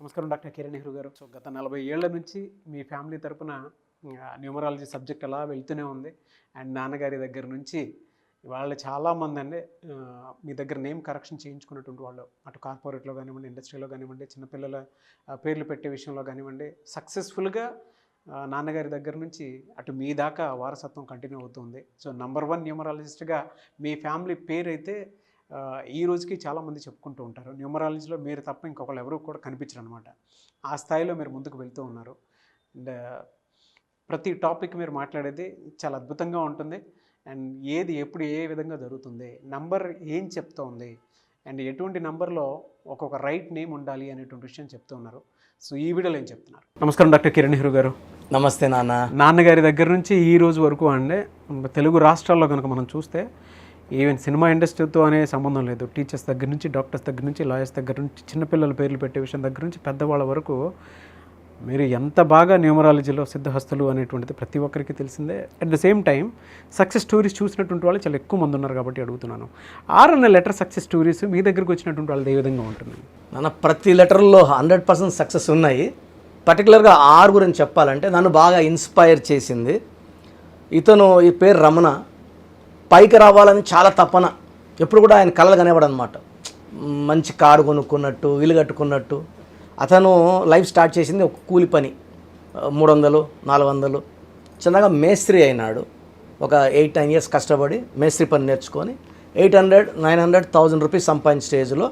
నమస్కారం డాక్టర్ కిరణ్ నెహ్రూ గారు. సో గత 40 ఏళ్ల నుంచి మీ ఫ్యామిలీ తరపున న్యూమరాలజీ సబ్జెక్ట్ అలా వెళ్తూనే ఉంది. అండ్ నాన్నగారి దగ్గర నుంచి వాళ్ళు చాలామంది అండి మీ దగ్గర నేమ్ కరెక్షన్ చేయించుకున్నటువంటి వాళ్ళు, అటు కార్పొరేట్లో కానివ్వండి, ఇండస్ట్రీలో కానివ్వండి, చిన్నపిల్లల పేర్లు పెట్టే విషయంలో కానివ్వండి, సక్సెస్ఫుల్గా నాన్నగారి దగ్గర నుంచి అటు మీ దాకా వారసత్వం కంటిన్యూ అవుతుంది. సో నంబర్ 1 న్యూమరాలజిస్ట్గా మీ ఫ్యామిలీ పేరు అయితే ఈ రోజుకి చాలామంది చెప్పుకుంటూ ఉంటారు. న్యూమరాలజీలో మీరు తప్ప ఇంకొకళ్ళు ఎవరు కూడా కనిపించరు అనమాట. ఆ స్థాయిలో మీరు ముందుకు వెళ్తూ ఉన్నారు. అండ్ ప్రతి టాపిక్ మీరు మాట్లాడేది చాలా అద్భుతంగా ఉంటుంది. అండ్ ఏది ఎప్పుడు ఏ విధంగా జరుగుతుంది, నంబర్ ఏం చెప్తోంది, అండ్ ఎటువంటి నంబర్లో ఒక్కొక్క రైట్ నేమ్ ఉండాలి అనేటువంటి విషయం చెప్తూ ఉన్నారు. సో ఈ వీడియోలో ఏం చెప్తున్నారు? నమస్కారం డాక్టర్ కిరణ్ నెహ్రూ గారు. నమస్తే నాన్న. నాన్నగారి దగ్గర నుంచి ఈ రోజు వరకు అంటే తెలుగు రాష్ట్రాల్లో కనుక మనం చూస్తే ఈవెన్ సినిమా ఇండస్ట్రీతో అనే సంబంధం లేదు, టీచర్స్ దగ్గర నుంచి, డాక్టర్స్ దగ్గర నుంచి, లాయర్స్ దగ్గర నుంచి, చిన్నపిల్లల పేర్లు పెట్టే విషయం దగ్గర నుంచి పెద్దవాళ్ళ వరకు మీరు ఎంత బాగా న్యూమరాలజీలో సిద్ధహస్తులు అనేటువంటిది ప్రతి ఒక్కరికి తెలిసిందే. At the same time success stories చూసినటువంటి వాళ్ళు చాలా ఎక్కువ మంది ఉన్నారు కాబట్టి అడుగుతున్నాను. 6 అనే లెటర్ సక్సెస్ స్టోరీస్ మీ దగ్గరకు వచ్చినటువంటి వాళ్ళది ఏ విధంగా ఉంటుంది? నాన్న, ప్రతి లెటర్లో 100% సక్సెస్ ఉన్నాయి. పర్టికులర్గా 6 గురించి చెప్పాలంటే నన్ను బాగా ఇన్స్పైర్ చేసింది ఇతను. ఈ పేరు రమణ. పైకి రావాలని చాలా తపన, ఎప్పుడు కూడా ఆయన కళలు కనేవాడు అనమాట. మంచి కారు కొనుక్కున్నట్టు, ఇల్లు కట్టుకున్నట్టు. అతను లైఫ్ స్టార్ట్ చేసింది ఒక కూలి పని, 300, 400. చిన్నగా మేస్త్రి అయినాడు. ఒక 8-9 ఇయర్స్ కష్టపడి మేస్త్రి పని నేర్చుకొని 800, 900, 1000 రూపీస్ సంపాదించిన స్టేజ్లో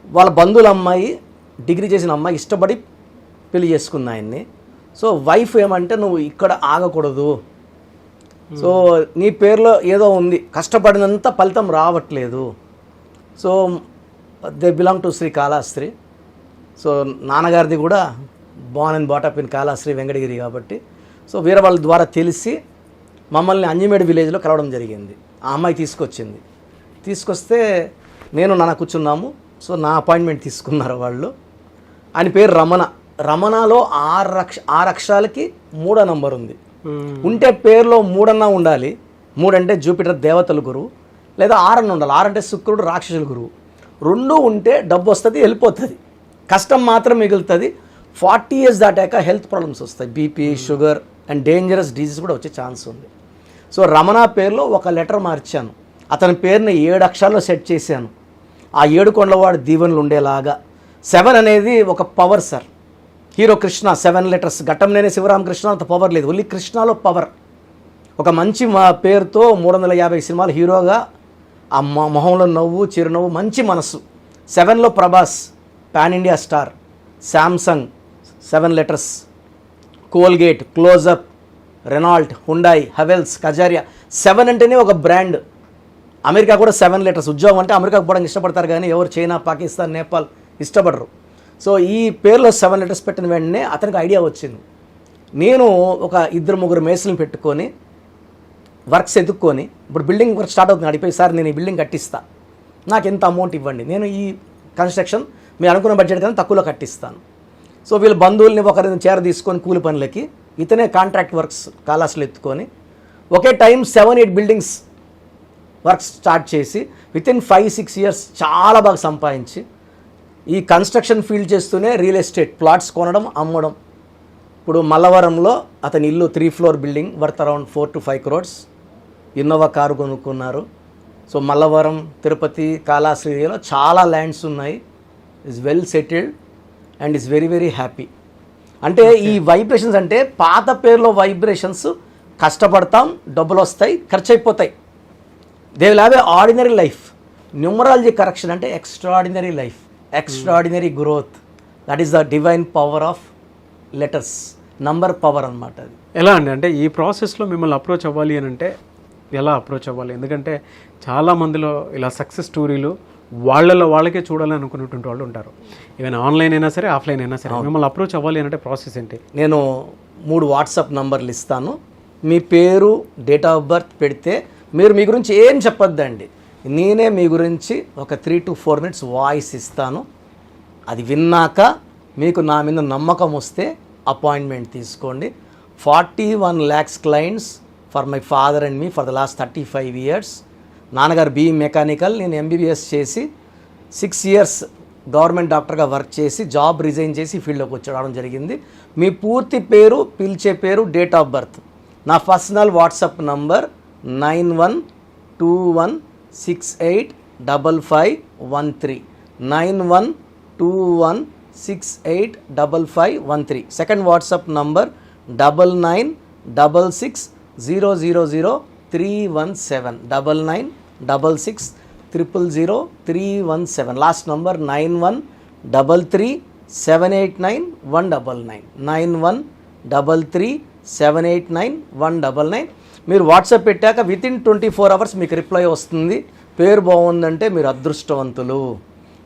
వాళ్ళ బంధువుల అమ్మాయి, డిగ్రీ చేసిన అమ్మాయి ఇష్టపడి పెళ్లి చేసుకుంది ఆయన్ని. సో వైఫ్ ఏమంటే, నువ్వు ఇక్కడ ఆగకూడదు, సో నీ పేరులో ఏదో ఉంది, కష్టపడినంత ఫలితం రావట్లేదు. So they belong to Sri Kalahasti. So నాన్నగారిది కూడా born and brought up in Kalahasti, Venkatagiri కాబట్టి. సో వేరే వాళ్ళ ద్వారా తెలిసి మమ్మల్ని అంజిమేడ్ విలేజ్లో కలవడం జరిగింది. ఆ అమ్మాయి తీసుకొస్తే నేను నాన్న కూర్చున్నాము. సో నా అపాయింట్మెంట్ తీసుకున్నారు వాళ్ళు. ఆయన పేరు రమణ. రమణలో 6 అక్షరాలకి 3వ నంబర్ ఉంది. ఉంటే పేరులో 3 అన్నా ఉండాలి. 3 అంటే జూపిటర్ దేవతల గురువు, లేదా 6 అన్న ఉండాలి. 6 అంటే శుక్రుడు రాక్షసుల గురువు. 2 ఉంటే డబ్బు వస్తుంది, వెళ్ళిపోతుంది, కష్టం మాత్రం మిగులుతుంది. 40 ఇయర్స్ దాటాక హెల్త్ ప్రాబ్లమ్స్ వస్తాయి, BP, sugar and dangerous disease కూడా వచ్చే ఛాన్స్ ఉంది. సో రమణ పేరులో ఒక లెటర్ మార్చాను. అతని పేరుని 7 అక్షరాల్లో సెట్ చేశాను. ఆ 7 కొండలవాడు దీవెనలు ఉండేలాగా. 7 అనేది ఒక power sir. Hero Krishna 7 letters. Ghattamaneni Sivaramakrishna అంత పవర్ లేదు, ఓన్లీ కృష్ణలో పవర్. ఒక మంచి పేరుతో 350 సినిమాలు హీరోగా, ఆ మొహంలో నవ్వు, చిరునవ్వు, మంచి మనస్సు. 7లో Prabhas, pan India star. Samsung 7 letters. Colgate, Closeup, Renault, Hyundai, Havells, Kajaria. 7 అంటేనే ఒక బ్రాండ్. అమెరికా కూడా 7 లెటర్స్. ఉద్యోగం అంటే అమెరికాకు పోవడానికి ఇష్టపడతారు, కానీ ఎవరు చైనా, పాకిస్తాన్, నేపాల్ ఇష్టపడరు. సో ఈ పేరులో 7 లెటర్స్ పెట్టిన వెంటనే అతనికి ఐడియా వచ్చింది. నేను ఒక 2-3 మేస్త్రులను పెట్టుకొని వర్క్స్ ఎదుక్కొని, ఇప్పుడు బిల్డింగ్ వర్క్ స్టార్ట్ అవుతుంది, అడిపోయి సార్ నేను ఈ బిల్డింగ్ కట్టిస్తా, నాకు ఎంత అమౌంట్ ఇవ్వండి, నేను ఈ కన్స్ట్రక్షన్ మీరు అనుకున్న బడ్జెట్ కన్నా తక్కువలో కట్టిస్తాను. సో వీళ్ళ బంధువుల్ని ఒకరిని చేర తీసుకొని కూలి పనులకి, ఇతనే కాంట్రాక్ట్ వర్క్స్ కాలాస్లు ఎత్తుకొని ఒకే టైం 7-8 బిల్డింగ్స్ వర్క్స్ స్టార్ట్ చేసి వితిన్ 5-6 ఇయర్స్ చాలా బాగా సంపాదించి, ఈ కన్స్ట్రక్షన్ ఫీల్డ్ చేస్తూనే రియల్ ఎస్టేట్ ప్లాట్స్ కొనడం, అమ్మడం. ఇప్పుడు మల్లవరంలో అతని ఇల్లు 3 floor building worth around 4 to 5 crores. Innova car కొనుక్కున్నారు. సో మల్లవరం, తిరుపతి, కాళహస్త్రిలో చాలా ల్యాండ్స్ ఉన్నాయి. Is well settled and is very very happy. అంటే ఈ వైబ్రేషన్స్ అంటే పాత పేరులో వైబ్రేషన్స్, కష్టపడతాం, డబ్బులు వస్తాయి, ఖర్చు అయిపోతాయి. They will have a ordinary life. Numerology correction అంటే extraordinary life, extraordinary growth. That is the divine power of letters, number power అనమాట. అది ఎలా అండి, అంటే ఈ ప్రాసెస్లో మిమ్మల్ని అప్రోచ్ అవ్వాలి అని అంటే ఎలా అప్రోచ్ అవ్వాలి? ఎందుకంటే చాలామందిలో ఇలా సక్సెస్ స్టోరీలు వాళ్ళకే చూడాలని అనుకునేటువంటి వాళ్ళు ఉంటారు. ఈవెన్ ఆన్లైన్ అయినా సరే, ఆఫ్లైన్ అయినా సరే. మిమ్మల్ని అప్రోచ్ అవ్వాలి అంటే ప్రాసెస్ ఏంటి? నేను 3 వాట్సాప్ నంబర్లు ఇస్తాను. మీ పేరు, డేట్ ఆఫ్ బర్త్ పెడితే మీరు మీ గురించి ఏం చెప్పొద్దండి, నేనే మీ గురించి ఒక 3 to 4 minutes వాయిస్ ఇస్తాను. అది విన్నాక మీకు నా మీద నమ్మకం వస్తే అపాయింట్మెంట్ తీసుకోండి. 41 lakhs clients for my father and me for the last 35 years. నాన్నగారు బీఈ మెకానికల్, నేను ఎంబీబీఎస్ చేసి 6 years గవర్నమెంట్ డాక్టర్గా వర్క్ చేసి జాబ్ రిజైన్ చేసి ఫీల్డ్లోకి వచ్చి జరిగింది. మీ పూర్తి పేరు, పిలిచే పేరు, డేట్ ఆఫ్ బర్త్. నా personal WhatsApp number 9121685513 9121685513. Second WhatsApp number 9966000317 9966000317. Last number 9133789199 9133789199. మీరు వాట్సాప్ పెట్టాక వితిన్ 24 hours మీకు రిప్లై వస్తుంది. పేరు బాగుందంటే మీరు అదృష్టవంతులు.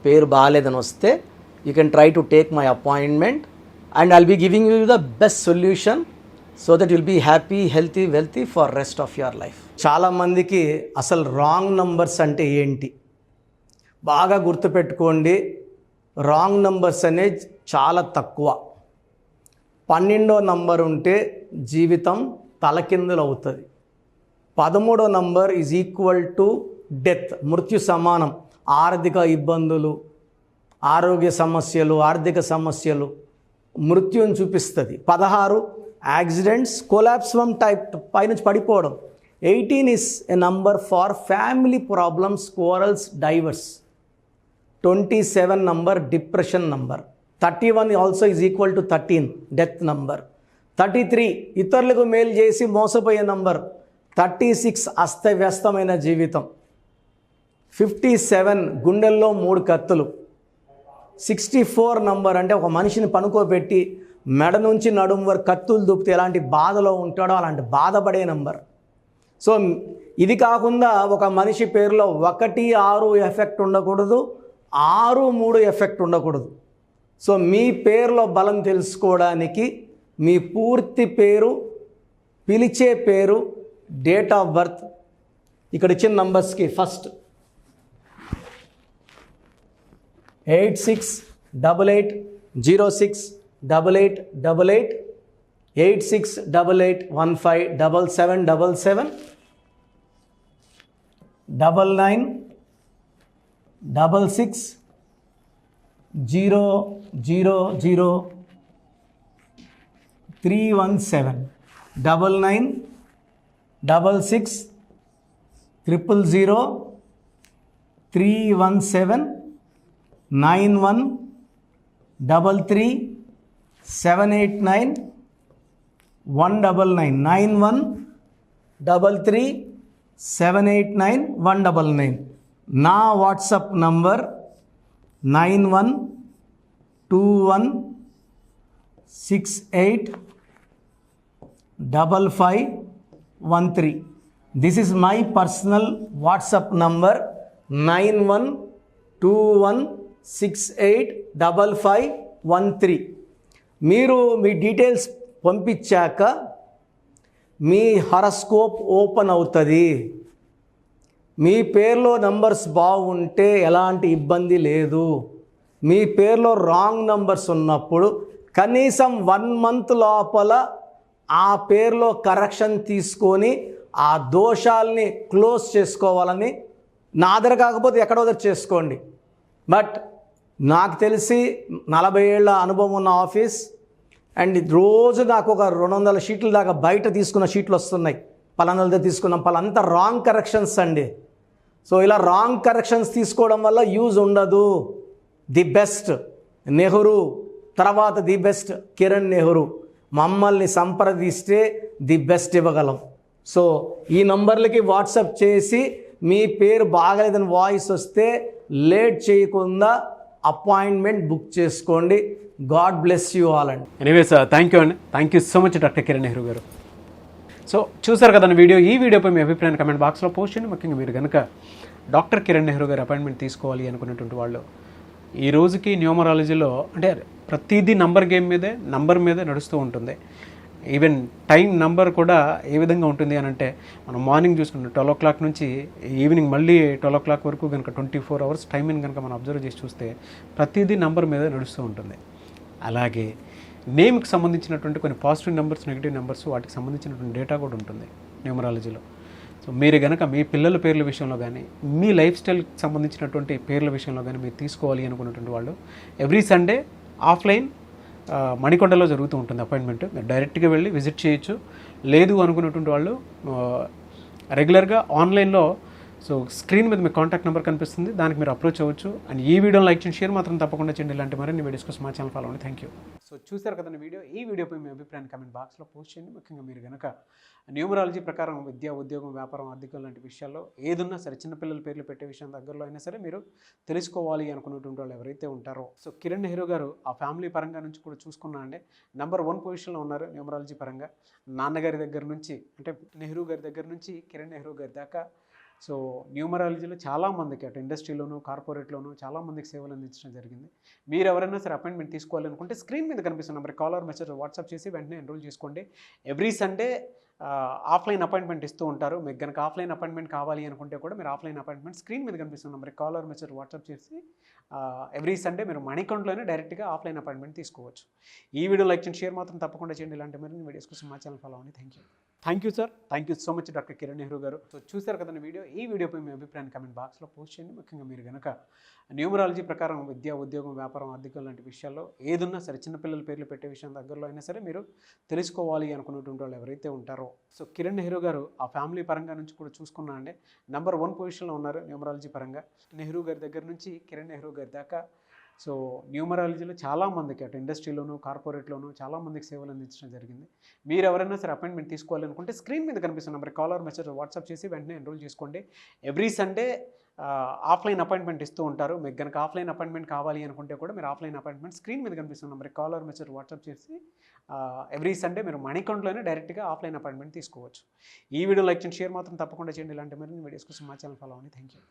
పేరు బాగాలేదని వస్తే you can try to take my appointment and I'll be giving you the best solution so that will be happy, healthy, wealthy for rest of your life. చాలామందికి అసలు రాంగ్ నంబర్స్ అంటే ఏంటి బాగా గుర్తుపెట్టుకోండి. రాంగ్ నంబర్స్ అనేది చాలా తక్కువ. 12వ number ఉంటే జీవితం తలకిందులు అవుతుంది. 13వ number is equal to death, మృత్యు సమానం. ఆర్థిక ఇబ్బందులు, ఆరోగ్య సమస్యలు, ఆర్థిక సమస్యలు మృత్యుని చూపిస్తుంది. 16 యాక్సిడెంట్స్, కొలాప్స్ ఫ్రమ్ టైప్ పైనుంచి పడిపోవడం. 18 is a number for family problems, quarrels, divorce. 27 number depression number. 31 also is equal to 13 death number. 33 ఇతరులకు మేలు చేసి మోసపోయే నంబర్. 36 అస్తవ్యస్తమైన జీవితం. 57 గుండెల్లో 3 కత్తులు. 64 నంబర్ అంటే ఒక మనిషిని పనుకోబెట్టి మెడ నుంచి నడుము వరకు కత్తులు దూపితే ఎలాంటి బాధలో ఉంటాడో అలాంటి బాధపడే నంబర్. సో ఇది కాకుండా ఒక మనిషి పేరులో 1, 6 ఎఫెక్ట్ ఉండకూడదు, 6, 3 ఎఫెక్ట్ ఉండకూడదు. సో మీ పేరులో బలం తెలుసుకోవడానికి మీ పూర్తి పేరు, పిలిచే పేరు, డేట్ ఆఫ్ బర్త్, ఇక్కడ ఇచ్చిన నంబర్స్కి ఫస్ట్ 8688068888 8688157777 9966000317 9966000317 9133789199 9133789199. నా WhatsApp number 9121685513. This is my personal WhatsApp number 9121685513. మీరు మీ డీటెయిల్స్ పంపించాక మీ హరస్కోప్ ఓపెన్ అవుతుంది. మీ పేరులో నంబర్స్ బాగుంటే ఎలాంటి ఇబ్బంది లేదు. మీ పేరులో రాంగ్ నంబర్స్ ఉన్నప్పుడు కనీసం 1 month లోపల ఆ పేరులో కరెక్షన్ తీసుకొని ఆ దోషాలని క్లోజ్ చేసుకోవాలని, నా దగ్గర కాకపోతే ఎక్కడో దగ్గర చేసుకోండి. బట్ నాకు తెలిసి 40 ఏళ్ళ అనుభవం ఉన్న ఆఫీస్ అండ్ రోజు నాకు ఒక 200 షీట్ల దాకా బయట తీసుకున్న షీట్లు వస్తున్నాయి. పలానాలతో తీసుకున్నాం, పలాంతా రాంగ్ కరెక్షన్స్ అండి. సో ఇలా రాంగ్ కరెక్షన్స్ తీసుకోవడం వల్ల యూజ్ ఉండదు. ది బెస్ట్ నెహ్రూ, తర్వాత ది బెస్ట్ కిరణ్ నెహ్రూ, మమ్మల్ని సంప్రదిస్తే ది బెస్ట్ ఇవ్వగలం. సో ఈ నంబర్లకి వాట్సాప్ చేసి మీ పేరు బాగలేదని వాయిస్ వస్తే లేట్ చేయకుండా అపాయింట్మెంట్ బుక్ చేసుకోండి. గాడ్ బ్లెస్ యూ ఆల్ అండి. ఎనీవేస్ థ్యాంక్ యూ అండి. Thank you so much doctor Kiran Nehru గారు. సో చూసారు కదండి వీడియో. ఈ వీడియోపై మీ అభిప్రాయాన్ని కమెంట్ బాక్స్లో పోస్ట్ చేయండి. ముఖ్యంగా మీరు కనుక డాక్టర్ కిరణ్ నెహ్రూ గారు అపాయింట్మెంట్ తీసుకోవాలి అనుకున్నటువంటి వాళ్ళు, ఈ రోజుకి న్యూమరాలజీలో అంటే ప్రతిదీ నంబర్ మీదే నడుస్తూ ఉంటుంది. ఈవెన్ టైం నంబర్ కూడా ఏ విధంగా ఉంటుంది అని అంటే, మనం మార్నింగ్ చూసుకుంటాం 12 o'clock నుంచి ఈవినింగ్ మళ్ళీ 12 o'clock వరకు కనుక 24 hours టైంని కనుక మనం అబ్జర్వ్ చేసి చూస్తే ప్రతిదీ నంబర్ మీద నడుస్తూ ఉంటుంది. అలాగే నేమ్కి సంబంధించినటువంటి కొన్ని పాజిటివ్ నెంబర్స్, నెగిటివ్ నెంబర్స్, వాటికి సంబంధించినటువంటి డేటా కూడా ఉంటుంది న్యూమరాలజీలో. సో మీరు కనుక మీ పిల్లల పేర్ల విషయంలో కానీ మీ లైఫ్ స్టైల్కి సంబంధించినటువంటి పేర్ల విషయంలో కానీ మీరు తీసుకోవాలి అనుకున్నటువంటి వాళ్ళు ఎవ్రీ సండే ఆఫ్లైన్ మణికొండలో జరుగుతూ ఉంటుంది అపాయింట్మెంట్. మీరు డైరెక్ట్గా వెళ్ళి విజిట్ చేయొచ్చు. లేదు అనుకున్నటువంటి వాళ్ళు రెగ్యులర్గా ఆన్లైన్లో సో స్క్రీన్ మీద మీ కాంటాక్ట్ నెంబర్ కనిపిస్తుంది, దానికి మీరు అప్రోచ్ అవ్వచ్చు. అండ్ ఈ వీడియోని లైక్ చేయండి, షేర్ మాత్రం తప్పకుండా చేయండి. ఇలాంటి మరిన్ని వీడియోస్ కోసం మా ఛానల్ ఫాలో అవ్వండి. Thank you. సో చూసారు కదండి వీడియో. ఈ వీడియోపై మీ అభిప్రాయాన్ని కామెంట్ బాక్స్లో పోస్ట్ చేయండి. ముఖ్యంగా మీరు కనుక న్యూమరాలజీ ప్రకారం విద్య, ఉద్యోగం, వ్యాపారం, ఆర్థికం లాంటి విషయాల్లో ఏదున్నా సరే, చిన్నపిల్లల పేర్లు పెట్టే విషయం దగ్గరలో అయినా సరే మీరు తెలుసుకోవాలి అనుకున్నటువంటి వాళ్ళు ఎవరైతే ఉంటారో, సో కిరణ్ నెహ్రూ గారు ఆ ఫ్యామిలీ పరంగా నుంచి కూడా చూసుకున్నా అండి నెంబర్ 1 పొజిషన్లో ఉన్నారు న్యూమరాలజీ పరంగా. నాన్నగారి దగ్గర నుంచి అంటే నెహ్రూ గారి దగ్గర నుంచి కిరణ్ నెహ్రూ గారి దాకా సో న్యూమరాలజీలో చాలామందికి అటు ఇండస్ట్రీలోను కార్పొరేట్లోను చాలామందికి సేవలు అందించడం జరిగింది. మీరు ఎవరైనా సరే అపాయింట్మెంట్ తీసుకోవాలనుకుంటే స్క్రీన్ మీద కనిపిస్తున్న నెంబర్ కాలర్ మెసేజ్ వాట్సాప్ చేసి వెంటనే ఎన్రోల్ చేసుకోండి. ఎవ్రీ సండే ఆఫ్లైన్ అపాయింట్మెంట్ ఇస్తూ ఉంటారు. మీకు కనుక ఆఫ్లైన్ అపాయింట్మెంట్ కావాలి అనుకుంటే కూడా మీరు ఆఫ్లైన్ అపాయింట్మెంట్ స్క్రీన్ మీద కనిపిస్తున్న నెంబర్ కాలర్ మెసేజ్ వాట్సాప్ చేసి ఎవ్రీ సండే మీరు మణికొండలోనే డైరెక్ట్గా ఆఫ్లైన్ అపాయింట్మెంట్ తీసుకోవచ్చు. ఈ వీడియో లైక్ చేయండి, షేర్ మాత్రం తప్పకుండా చేయండి. ఇలాంటి మరిన్ని వీడియోస్ కోసం మా ఛానల్ ఫాలో అవ్వండి. Thank you sir. Thank you so much doctor Kiran Nehru గారు. సో చూసారు కదండి వీడియో. ఈ వీడియోపై మీ అభిప్రాయాన్ని కామెంట్ బాక్స్లో పోస్ట్ చేయండి. ముఖ్యంగా మీరు కనుక న్యూమరాలజీ ప్రకారం విద్య, ఉద్యోగం, వ్యాపారం, ఆర్థికం లాంటి విషయాల్లో ఏదున్నా సరే, చిన్నపిల్లల పేర్లు పెట్టే విషయం దగ్గరలో అయినా సరే మీరు తెలుసుకోవాలి అనుకున్నటువంటి వాళ్ళు ఎవరైతే ఉంటారో, సో కిరణ్ నెహ్రూ గారు ఆ ఫ్యామిలీ పరంగా నుంచి కూడా చూసుకున్నా అండి నెంబర్ 1 పొజిషన్లో ఉన్నారు న్యూమరాలజీ పరంగా. నెహ్రూ గారి దగ్గర నుంచి కిరణ్ నెహ్రూ గారి దాకా సో న్యూమరాలజీలో చాలామందికి అటు ఇండస్ట్రీలోను కార్పొరేట్లోను చాలామందికి సేవలు అందించడం జరిగింది. మీరు ఎవరైనా సరే అపాయింట్మెంట్ తీసుకోవాలనుకుంటే స్క్రీన్ మీద కనిపిస్తున్న నెంబర్ కాలర్ మెసేజ్ వాట్సాప్ చేసి వెంటనే ఎన్రోల్ చేసుకోండి. ఎవ్రీ సండే ఆఫ్లైన్ అపాయింట్మెంట్ ఇస్తూ ఉంటారు. మీకు కనుక ఆఫ్లైన్ అపాయింట్మెంట్ కావాలి అనుకుంటే కూడా మీరు ఆఫ్లైన్ అపాయింట్మెంట్ స్క్రీన్ మీద కనిపిస్తున్న నెంబర్ కాలర్ మెసేజ్ వాట్సాప్ చేసి ఎవ్రీ సండే మీరు మణికొండలోనే డైరెక్ట్గా ఆఫ్లైన్ అపాయింట్మెంట్ తీసుకోవచ్చు. ఈ వీడియో లైక్ చేయండి, షేర్ మాత్రం తప్పకుండా చేయండి. ఇలాంటి మరిన్ని వీడియోస్ కోసం మా ఛానల్ ఫాలో అవ్వండి. Thank you.